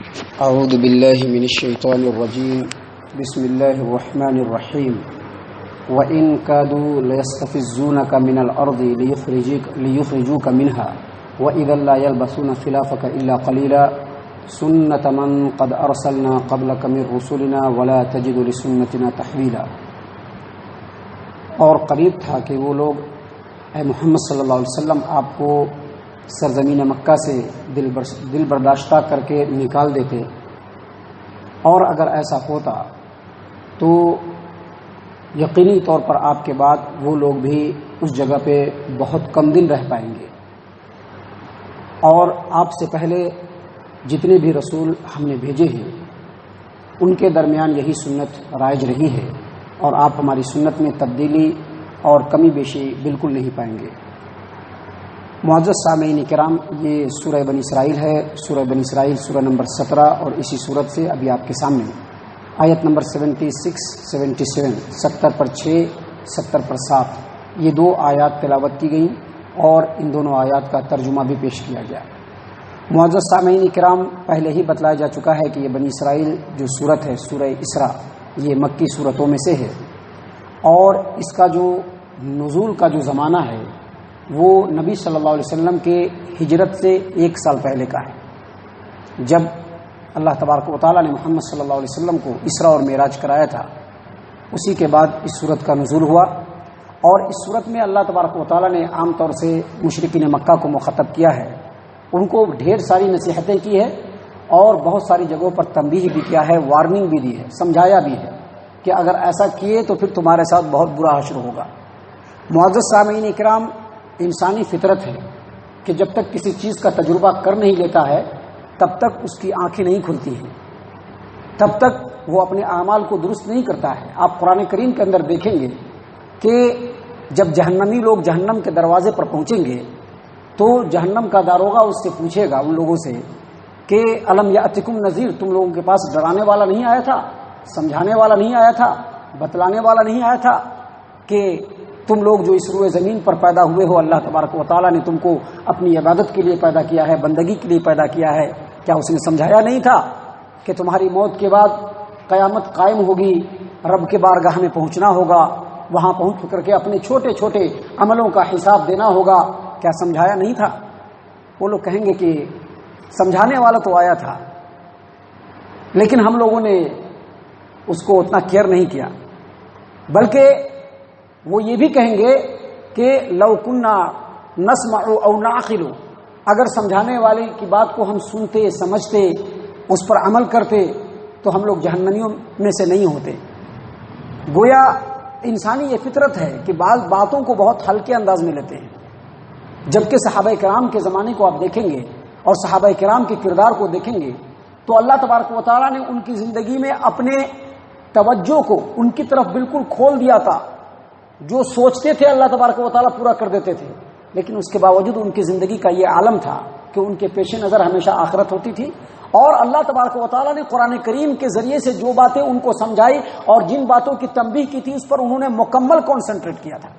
اعوذ باللہ من الشیطان الرجیم بسم اللہ الرحمن الرحیم وَإِن كَادُوا لَيَسْتَفِزُّونَكَ مِنَ الْأَرْضِ لِيُخْرِجُوكَ مِنْهَا وَإِذًا لَا يَلْبَثُونَ خِلَافَكَ إِلَّا قَلِيلًا سُنَّةَ مَنْ قَدْ أَرْسَلْنَا قَبْلَكَ مِنْ رُسُلِنَا وَلَا تَجِدُ لِسُنَّتِنَا تَحْوِيلًا۔ اور قریب تھا کہ وہ لوگ اے محمد صلی اللہ علیہ وسلم آپ کو سرزمین مکہ سے دل برداشتہ کر کے نکال دیتے، اور اگر ایسا ہوتا تو یقینی طور پر آپ کے بعد وہ لوگ بھی اس جگہ پہ بہت کم دن رہ پائیں گے، اور آپ سے پہلے جتنے بھی رسول ہم نے بھیجے ہیں ان کے درمیان یہی سنت رائج رہی ہے، اور آپ ہماری سنت میں تبدیلی اور کمی بیشی بالکل نہیں پائیں گے۔ معزز سامعین کرام، یہ سورہ بنی اسرائیل ہے، سورہ بنی اسرائیل سورہ نمبر 17، اور اسی سورت سے ابھی آپ کے سامنے آیت نمبر 76 77 70 پر 6 70 پر 7 یہ دو آیات تلاوت کی گئیں، اور ان دونوں آیات کا ترجمہ بھی پیش کیا گیا۔ معزز سامعین کرام، پہلے ہی بتلایا جا چکا ہے کہ یہ بنی اسرائیل جو سورت ہے سورہ اسراء، یہ مکی سورتوں میں سے ہے، اور اس کا جو نزول کا جو زمانہ ہے وہ نبی صلی اللہ علیہ وسلم کے ہجرت سے 1 سال پہلے کا ہے، جب اللہ تبارک و تعالیٰ نے محمد صلی اللہ علیہ وسلم کو اسراء اور معراج کرایا تھا، اسی کے بعد اس صورت کا نزول ہوا۔ اور اس صورت میں اللہ تبارک و تعالیٰ نے عام طور سے مشرکین مکہ کو مخاطب کیا ہے، ان کو ڈھیر ساری نصیحتیں کی ہے، اور بہت ساری جگہوں پر تنبیہ بھی کیا ہے، وارننگ بھی دی ہے، سمجھایا بھی ہے کہ اگر ایسا کیے تو پھر تمہارے ساتھ بہت برا حشر ہوگا۔ معزز سامعین اکرام، انسانی فطرت ہے کہ جب تک کسی چیز کا تجربہ کر نہیں لیتا ہے تب تک اس کی آنکھیں نہیں کھلتی ہیں، تب تک وہ اپنے اعمال کو درست نہیں کرتا ہے۔ آپ قرآن کریم کے اندر دیکھیں گے کہ جب جہنمی لوگ جہنم کے دروازے پر پہنچیں گے تو جہنم کا داروغہ اس سے پوچھے گا، ان لوگوں سے، کہ الم یاتکم نذیر، تم لوگوں کے پاس ڈرانے والا نہیں آیا تھا، سمجھانے والا نہیں آیا تھا، بتلانے والا نہیں آیا تھا کہ تم لوگ جو اس روئے زمین پر پیدا ہوئے ہو، اللہ تبارک و تعالیٰ نے تم کو اپنی عبادت کے لیے پیدا کیا ہے، بندگی کے لیے پیدا کیا ہے؟ کیا اس نے سمجھایا نہیں تھا کہ تمہاری موت کے بعد قیامت قائم ہوگی، رب کے بارگاہ میں پہنچنا ہوگا، وہاں پہنچ کر کے اپنے چھوٹے چھوٹے عملوں کا حساب دینا ہوگا؟ کیا سمجھایا نہیں تھا؟ وہ لوگ کہیں گے کہ سمجھانے والا تو آیا تھا، لیکن ہم لوگوں نے اس کو اتنا کیئر نہیں کیا، بلکہ وہ یہ بھی کہیں گے کہ لو کنا نسمع او نعقل، اگر سمجھانے والے کی بات کو ہم سنتے سمجھتے اس پر عمل کرتے تو ہم لوگ جہنمیوں میں سے نہیں ہوتے۔ گویا انسانی یہ فطرت ہے کہ بعض باتوں کو بہت ہلکے انداز میں لیتے ہیں، جبکہ صحابہ کرام کے زمانے کو آپ دیکھیں گے اور صحابہ کرام کے کردار کو دیکھیں گے تو اللہ تبارک و تعالیٰ نے ان کی زندگی میں اپنے توجہ کو ان کی طرف بالکل کھول دیا تھا، جو سوچتے تھے اللہ تبارک و تعالیٰ پورا کر دیتے تھے، لیکن اس کے باوجود ان کی زندگی کا یہ عالم تھا کہ ان کے پیش نظر ہمیشہ آخرت ہوتی تھی، اور اللہ تبارک و تعالیٰ نے قرآن کریم کے ذریعے سے جو باتیں ان کو سمجھائی اور جن باتوں کی تنبیہ کی تھی اس پر انہوں نے مکمل کنسنٹریٹ کیا تھا۔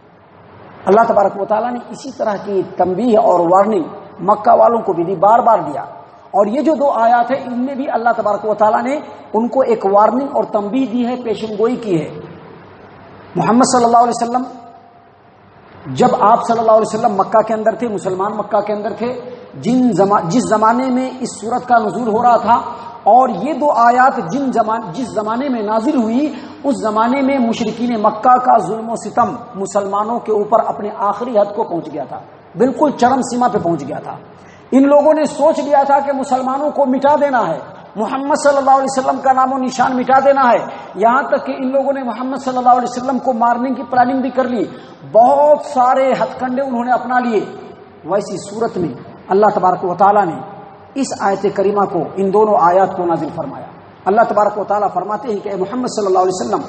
اللہ تبارک و تعالیٰ نے اسی طرح کی تنبیہ اور وارننگ مکہ والوں کو بھی دی، بار بار دیا، اور یہ جو 2 آیات ہیں ان میں بھی اللہ تبارک و تعالیٰ نے ان کو ایک وارننگ اور تنبیہ دی ہے، پیشن گوئی کی ہے۔ محمد صلی اللہ علیہ وسلم، جب آپ صلی اللہ علیہ وسلم مکہ کے اندر تھے، مسلمان مکہ کے اندر تھے، جس زمانے میں اس سورت کا نزول ہو رہا تھا، اور یہ 2 آیات جس زمانے میں نازل ہوئی اس زمانے میں مشرکین مکہ کا ظلم و ستم مسلمانوں کے اوپر اپنے آخری حد کو پہنچ گیا تھا، بالکل چرم سیما پہ پہنچ گیا تھا۔ ان لوگوں نے سوچ لیا تھا کہ مسلمانوں کو مٹا دینا ہے، محمد صلی اللہ علیہ وسلم کا نام و نشان مٹا دینا ہے، یہاں تک کہ ان لوگوں نے محمد صلی اللہ علیہ وسلم کو مارنے کی پلاننگ بھی کر لی، بہت سارے ہتھ کنڈے انہوں نے اپنا لیے۔ ویسی صورت میں اللہ تبارک و تعالیٰ نے اس آیت کریمہ کو، ان دونوں آیات کو نازل فرمایا۔ اللہ تبارک و تعالیٰ فرماتے ہیں کہ اے محمد صلی اللہ علیہ وسلم،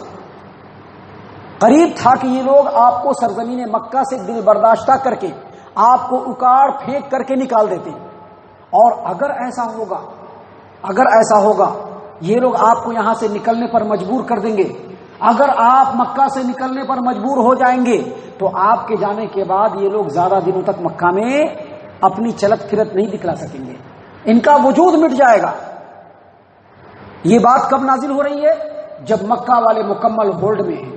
قریب تھا کہ یہ لوگ آپ کو سرزمین مکہ سے دل برداشتہ کر کے آپ کو اکاڑ پھینک کر کے نکال دیتے، اور اگر ایسا ہوگا یہ لوگ آپ کو یہاں سے نکلنے پر مجبور کر دیں گے، اگر آپ مکہ سے نکلنے پر مجبور ہو جائیں گے تو آپ کے جانے کے بعد یہ لوگ زیادہ دنوں تک مکہ میں اپنی چلت پھرت نہیں دکھلا سکیں گے، ان کا وجود مٹ جائے گا۔ یہ بات کب نازل ہو رہی ہے؟ جب مکہ والے مکمل ہولڈ میں ہیں،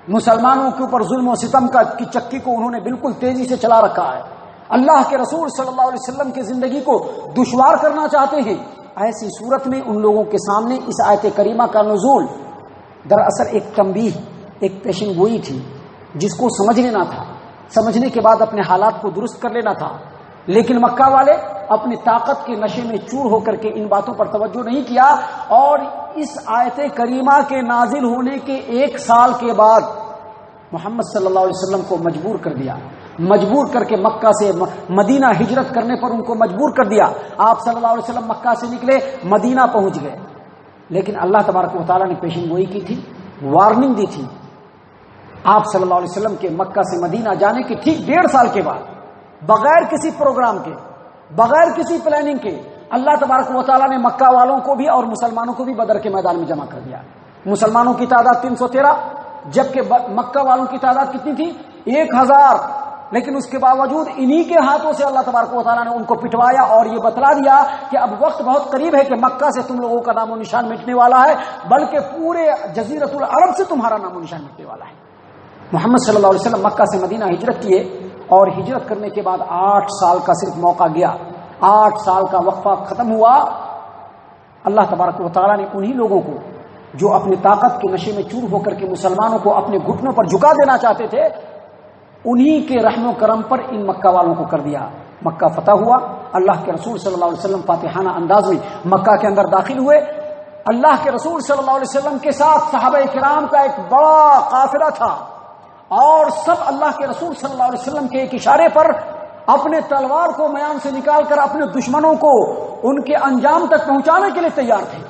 مسلمانوں کے اوپر ظلم و ستم کی چکی کو انہوں نے بالکل تیزی سے چلا رکھا ہے، اللہ کے رسول صلی اللہ علیہ وسلم کی زندگی کو دشوار کرنا چاہتے ہیں۔ ایسی صورت میں ان لوگوں کے سامنے اس آیت کریمہ کا نزول دراصل ایک تنبیہ، ایک پیشن گوئی تھی، جس کو سمجھ لینا تھا، سمجھنے کے بعد اپنے حالات کو درست کر لینا تھا۔ لیکن مکہ والے اپنی طاقت کے نشے میں چور ہو کر کے ان باتوں پر توجہ نہیں کیا، اور اس آیت کریمہ کے نازل ہونے کے 1 سال کے بعد محمد صلی اللہ علیہ وسلم کو مجبور کر دیا، مجبور کر کے مکہ سے مدینہ ہجرت کرنے پر ان کو مجبور کر دیا۔ آپ صلی اللہ علیہ وسلم مکہ سے نکلے، مدینہ پہنچ گئے، لیکن اللہ تبارک و تعالیٰ نے پیشن گوئی کی تھی، وارننگ دی تھی۔ آپ صلی اللہ علیہ وسلم کے مکہ سے مدینہ جانے کے ٹھیک 1.5 سال کے بعد، بغیر کسی پروگرام کے، بغیر کسی پلاننگ کے، اللہ تبارک و تعالیٰ نے مکہ والوں کو بھی اور مسلمانوں کو بھی بدر کے میدان میں جمع کر دیا۔ مسلمانوں کی تعداد 313، جبکہ مکہ والوں کی تعداد کتنی تھی؟ 1000۔ لیکن اس کے باوجود انہی کے ہاتھوں سے اللہ تبارک و تعالیٰ نے ان کو پٹوایا اور یہ بتلا دیا کہ اب وقت بہت قریب ہے کہ مکہ سے تم لوگوں کا نام و نشان مٹنے والا ہے، بلکہ پورے جزیرۃ العرب سے تمہارا نام و نشان مٹنے والا ہے۔ محمد صلی اللہ علیہ وسلم مکہ سے مدینہ ہجرت کیے، اور ہجرت کرنے کے بعد 8 سال کا صرف موقع گیا، 8 سال کا وقفہ ختم ہوا۔ اللہ تبارک و تعالیٰ نے انہی لوگوں کو جو اپنی طاقت کے نشے میں چور ہو کر کے مسلمانوں کو اپنے گھٹنوں پر جھکا دینا چاہتے تھے، انہی کے رحم و کرم پر ان مکہ والوں کو کر دیا۔ مکہ فتح ہوا، اللہ کے رسول صلی اللہ علیہ وسلم فاتحانہ انداز میں مکہ کے اندر داخل ہوئے۔ اللہ کے رسول صلی اللہ علیہ وسلم کے ساتھ صحابہ کرام کا ایک بڑا قافلہ تھا، اور سب اللہ کے رسول صلی اللہ علیہ وسلم کے ایک اشارے پر اپنے تلوار کو میان سے نکال کر اپنے دشمنوں کو ان کے انجام تک پہنچانے کے لیے تیار تھے۔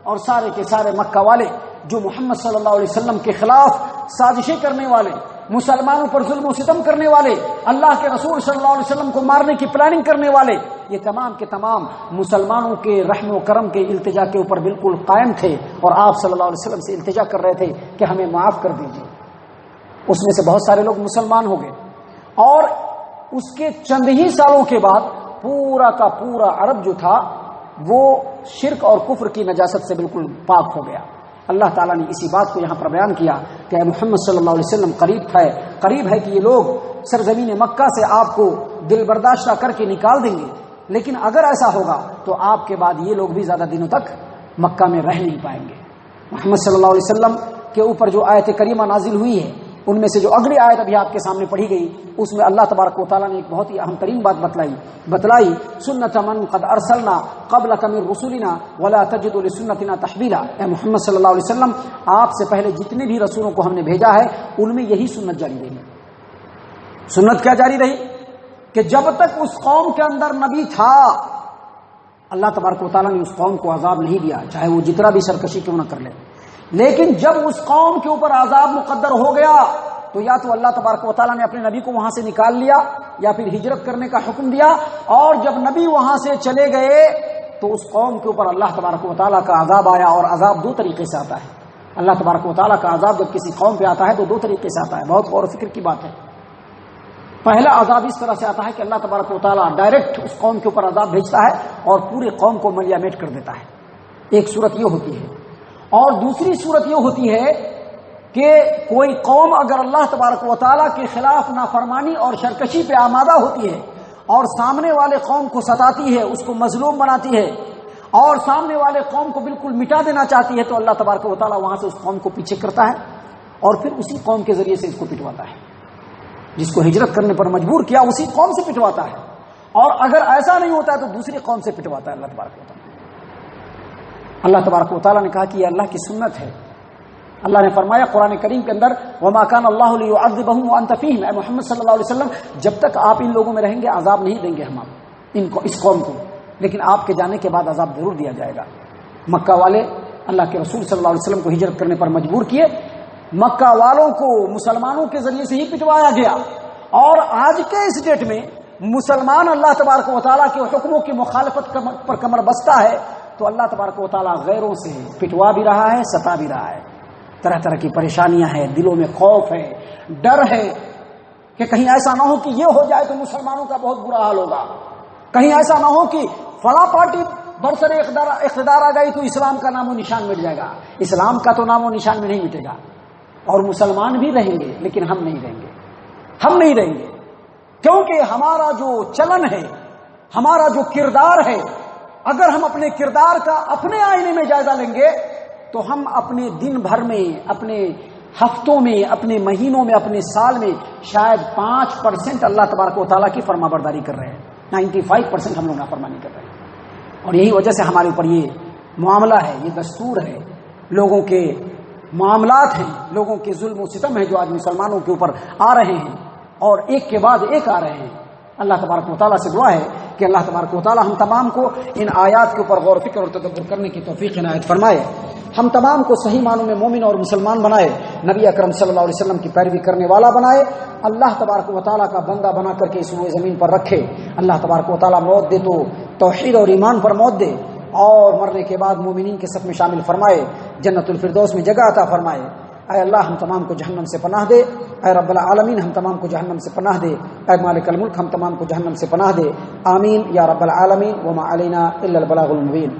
اور سارے کے سارے مکہ والے جو محمد صلی اللہ علیہ وسلم کے خلاف سازشیں کرنے والے، مسلمانوں پر ظلم و ستم کرنے والے، اللہ کے رسول صلی اللہ علیہ وسلم کو مارنے کی پلاننگ کرنے والے، یہ تمام کے تمام مسلمانوں کے رحم و کرم کے التجا کے اوپر بالکل قائم تھے، اور آپ صلی اللہ علیہ وسلم سے التجا کر رہے تھے کہ ہمیں معاف کر دیجیے۔ اس میں سے بہت سارے لوگ مسلمان ہو گئے، اور اس کے چند ہی سالوں کے بعد پورا کا پورا عرب جو تھا وہ شرک اور کفر کی نجاست سے بالکل پاک ہو گیا۔ اللہ تعالیٰ نے اسی بات کو یہاں پر بیان کیا کہ اے محمد صلی اللہ علیہ وسلم قریب ہے کہ یہ لوگ سرزمین مکہ سے آپ کو دل برداشتہ کر کے نکال دیں گے، لیکن اگر ایسا ہوگا تو آپ کے بعد یہ لوگ بھی زیادہ دنوں تک مکہ میں رہ نہیں پائیں گے۔ محمد صلی اللہ علیہ وسلم کے اوپر جو آیت کریمہ نازل ہوئی ہے، ان میں سے جو اگلی آیت ابھی آپ کے سامنے پڑھی گئی، اس میں اللہ تبارک و تعالیٰ نے ایک بہت ہی اہم ترین بات بتلائی سنت من قد ارسلنا قبلک من رسولنا ولا تجد لسنتنا تحویلا۔ اے محمد صلی اللہ علیہ وسلم، آپ سے پہلے جتنے بھی رسولوں کو ہم نے بھیجا ہے ان میں یہی سنت جاری رہی۔ سنت کیا جاری رہی؟ کہ جب تک اس قوم کے اندر نبی تھا، اللہ تبارک و تعالیٰ نے اس قوم کو عذاب نہیں دیا، چاہے وہ جتنا بھی سرکشی کیوں نہ کر لے۔ لیکن جب اس قوم کے اوپر عذاب مقدر ہو گیا تو یا تو اللہ تبارک و تعالیٰ نے اپنے نبی کو وہاں سے نکال لیا، یا پھر ہجرت کرنے کا حکم دیا، اور جب نبی وہاں سے چلے گئے تو اس قوم کے اوپر اللہ تبارک و تعالیٰ کا عذاب آیا۔ اور عذاب 2 طریقے سے آتا ہے۔ اللہ تبارک و تعالیٰ کا عذاب جب کسی قوم پہ آتا ہے تو 2 طریقے سے آتا ہے، بہت غور و فکر کی بات ہے۔ پہلا عذاب اس طرح سے آتا ہے کہ اللہ تبارک و تعالیٰ ڈائریکٹ اس قوم کے اوپر عذاب بھیجتا ہے اور پورے قوم کو ملیا میٹ کر دیتا ہے۔ ایک صورت یہ ہوتی ہے، اور دوسری صورت یہ ہوتی ہے کہ کوئی قوم اگر اللہ تبارک و تعالیٰ کے خلاف نافرمانی اور سرکشی پہ آمادہ ہوتی ہے اور سامنے والے قوم کو ستاتی ہے، اس کو مظلوم بناتی ہے اور سامنے والے قوم کو بالکل مٹا دینا چاہتی ہے، تو اللہ تبارک و تعالیٰ وہاں سے اس قوم کو پیچھے کرتا ہے اور پھر اسی قوم کے ذریعے سے اس کو پٹواتا ہے۔ جس کو ہجرت کرنے پر مجبور کیا اسی قوم سے پٹواتا ہے، اور اگر ایسا نہیں ہوتا ہے تو دوسری قوم سے پٹواتا ہے اللہ تبارک و تعالیٰ۔ اللہ تبارک و تعالیٰ نے کہا کہ یہ اللہ کی سنت ہے۔ اللہ نے فرمایا قرآن کریم کے اندر وَمَا كَانَ اللَّهُ لِيُعَذِّبَهُمْ وَأَنْتَ فِيهِمْ، اے محمد صلی اللہ علیہ وسلم جب تک آپ ان لوگوں میں رہیں گے عذاب نہیں دیں گے ہم ان کو، اس قوم کو، لیکن آپ کے جانے کے بعد عذاب ضرور دیا جائے گا۔ مکہ والے اللہ کے رسول صلی اللہ علیہ وسلم کو ہجرت کرنے پر مجبور کیے، مکہ والوں کو مسلمانوں کے ذریعے سے ہی پٹوایا گیا، اور آج کے اس ڈیٹ میں مسلمان اللہ تبارک و تعالیٰ کے حکموں کی مخالفت پر کمر بستہ ہے تو اللہ تبارک و تعالیٰ غیروں سے پٹوا بھی رہا ہے، ستا بھی رہا ہے۔ طرح طرح کی پریشانیاں ہیں، دلوں میں خوف ہے، ڈر ہے کہ کہیں ایسا نہ ہو کہ یہ ہو جائے تو مسلمانوں کا بہت برا حال ہوگا، کہیں ایسا نہ ہو کہ فلاں پارٹی برسر اقتدار آ گئی تو اسلام کا نام و نشان مٹ جائے گا. اسلام کا تو نام و نشان میں نہیں مٹے گا. اور مسلمان بھی رہیں گے لیکن ہم نہیں رہیں گے. ہم نہیں رہیں گے کیونکہ ہمارا جو چلن ہے، ہمارا جو کردار ہے، اگر ہم اپنے کردار کا اپنے آئینے میں جائزہ لیں گے تو ہم اپنے دن بھر میں، اپنے ہفتوں میں، اپنے مہینوں میں، اپنے سال میں شاید 5% اللہ تبارک و تعالیٰ کی فرما برداری کر رہے ہیں. 95% ہم لوگ نافرمانی کر رہے ہیں. اور یہی وجہ سے ہمارے اوپر یہ معاملہ ہے، یہ دستور ہے، لوگوں کے معاملات ہیں، لوگوں کے ظلم و ستم ہیں جو آج مسلمانوں کے اوپر آ رہے ہیں اور ایک کے بعد ایک آ رہے ہیں. اللہ تبارک و تعالیٰ سے دعا ہے کہ اللہ تبارک و تعالیٰ ہم تمام کو ان آیات کے اوپر غور و فکر اور تدبر کرنے کی توفیق عنایت فرمائے. ہم تمام کو صحیح معنوں میں مومن اور مسلمان بنائے، نبی اکرم صلی اللہ علیہ وسلم کی پیروی کرنے والا بنائے، اللہ تبارک و تعالیٰ کا بندہ بنا کر کے اس روئے زمین پر رکھے. اللہ تبارک و تعالیٰ موت دے تو توحید اور ایمان پر موت دے اور مرنے کے بعد مومنین کے صف میں شامل فرمائے، جنت الفردوس میں جگہ عطا فرمائے. اے اللہ ہم تمام کو جہنم سے پناہ دے. اے رب العالمین ہم تمام کو جہنم سے پناہ دے. اے مالک الملک ہم تمام کو جہنم سے پناہ دے. آمین یا رب العالمین. وما علینا الا البلاغ المبین.